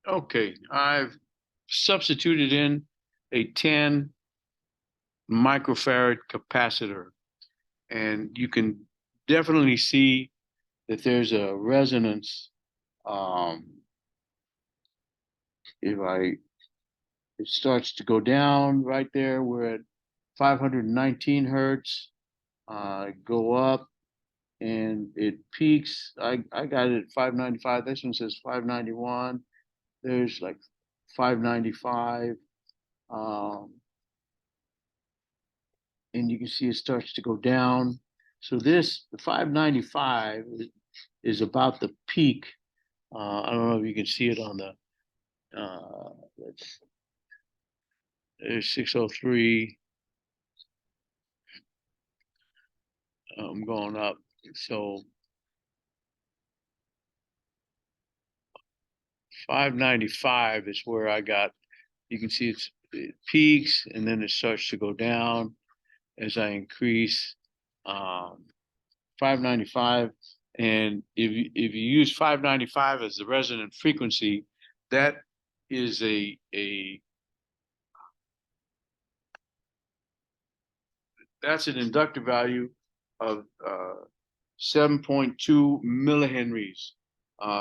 Okay, I've substituted in a 10 microfarad capacitor, and you can definitely see that there's a resonance. Um, if I It starts to go down right there, we're at 519 hertz. Go up and it peaks. I got it at 595. This one says 591. There's like 595. Um, and you can see it starts to go down. So this, the 595 is about the peak. I don't know if you can see it on the, that's, there's 603. I'm going up. So 595 is where I got, you can see it peaks and then it starts to go down as I increase. 595. And if you use 595 as the resonant frequency, that is that's an inductive value of 7.2 millihenries.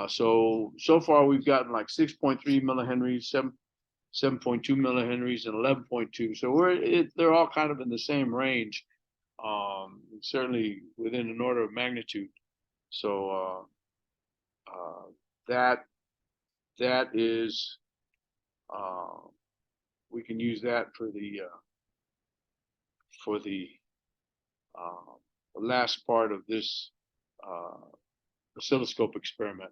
So far we've gotten like 6.3 millihenries, 7.2 millihenries, and 11.2. So they're all kind of in the same range, certainly within an order of magnitude. So uh, that that is uh, we can use that for uh, the last part of this uh, oscilloscope experiment.